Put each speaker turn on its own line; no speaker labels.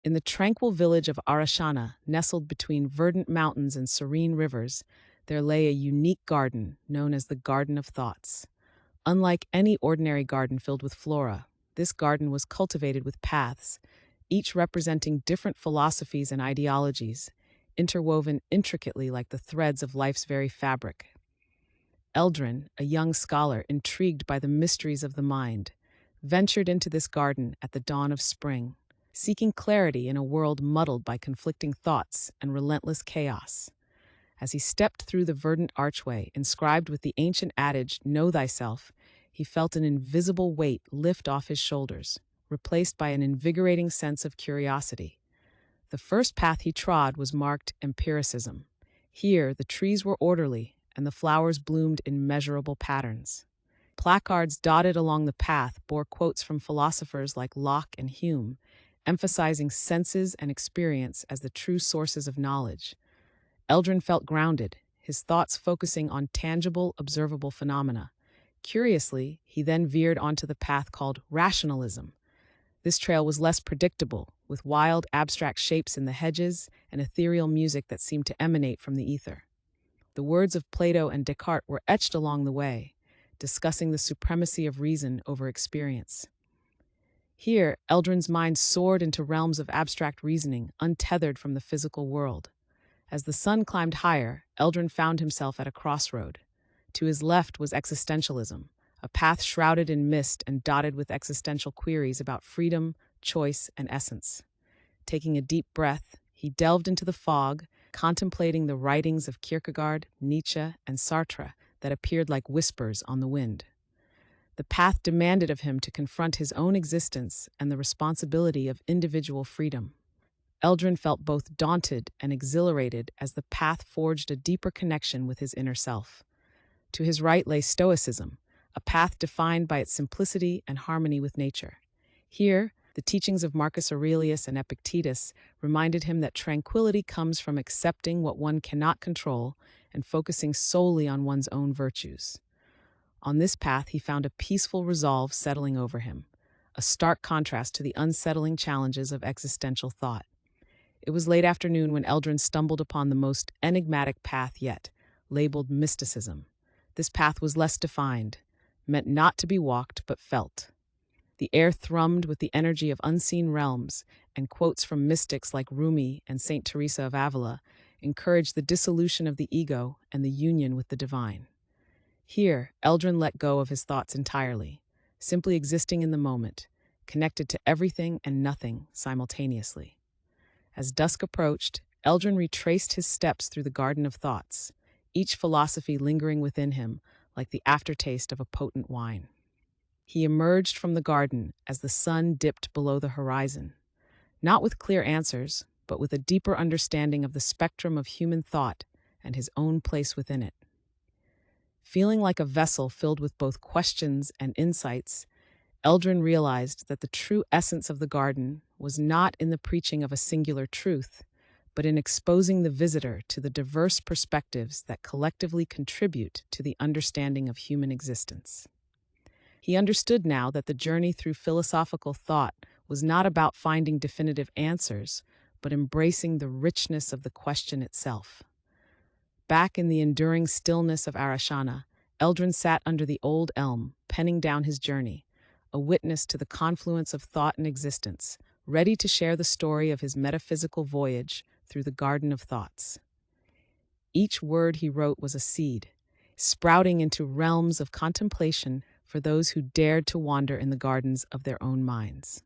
In the tranquil village of Arashana, nestled between verdant mountains and serene rivers, there lay a unique garden known as the Garden of Thoughts. Unlike any ordinary garden filled with flora, this garden was cultivated with paths, each representing different philosophies and ideologies, interwoven intricately like the threads of life's very fabric. Eldrin, a young scholar intrigued by the mysteries of the mind, ventured into this garden at the dawn of spring, seeking clarity in a world muddled by conflicting thoughts and relentless chaos. As he stepped through the verdant archway, inscribed with the ancient adage, "Know thyself," he felt an invisible weight lift off his shoulders, replaced by an invigorating sense of curiosity. The first path he trod was marked empiricism. Here, the trees were orderly, and the flowers bloomed in measurable patterns. Placards dotted along the path bore quotes from philosophers like Locke and Hume, emphasizing senses and experience as the true sources of knowledge. Eldrin felt grounded, his thoughts focusing on tangible, observable phenomena. Curiously, he then veered onto the path called rationalism. This trail was less predictable, with wild, abstract shapes in the hedges and ethereal music that seemed to emanate from the ether. The words of Plato and Descartes were etched along the way, discussing the supremacy of reason over experience. Here, Eldrin's mind soared into realms of abstract reasoning, untethered from the physical world. As the sun climbed higher, Eldrin found himself at a crossroad. To his left was existentialism, a path shrouded in mist and dotted with existential queries about freedom, choice, and essence. Taking a deep breath, he delved into the fog, contemplating the writings of Kierkegaard, Nietzsche, and Sartre that appeared like whispers on the wind. The path demanded of him to confront his own existence and the responsibility of individual freedom. Eldrin felt both daunted and exhilarated as the path forged a deeper connection with his inner self. To his right lay Stoicism, a path defined by its simplicity and harmony with nature. Here, the teachings of Marcus Aurelius and Epictetus reminded him that tranquility comes from accepting what one cannot control and focusing solely on one's own virtues. On this path, he found a peaceful resolve settling over him, a stark contrast to the unsettling challenges of existential thought. It was late afternoon when Eldrin stumbled upon the most enigmatic path yet, labeled mysticism. This path was less defined, meant not to be walked but felt. The air thrummed with the energy of unseen realms, and quotes from mystics like Rumi and Saint Teresa of Avila encouraged the dissolution of the ego and the union with the divine. Here, Eldrin let go of his thoughts entirely, simply existing in the moment, connected to everything and nothing simultaneously. As dusk approached, Eldrin retraced his steps through the garden of thoughts, each philosophy lingering within him like the aftertaste of a potent wine. He emerged from the garden as the sun dipped below the horizon, not with clear answers, but with a deeper understanding of the spectrum of human thought and his own place within it. Feeling like a vessel filled with both questions and insights, Eldrin realized that the true essence of the garden was not in the preaching of a singular truth, but in exposing the visitor to the diverse perspectives that collectively contribute to the understanding of human existence. He understood now that the journey through philosophical thought was not about finding definitive answers, but embracing the richness of the question itself. Back in the enduring stillness of Arashana, Eldrin sat under the old elm, penning down his journey, a witness to the confluence of thought and existence, ready to share the story of his metaphysical voyage through the garden of thoughts. Each word he wrote was a seed, sprouting into realms of contemplation for those who dared to wander in the gardens of their own minds.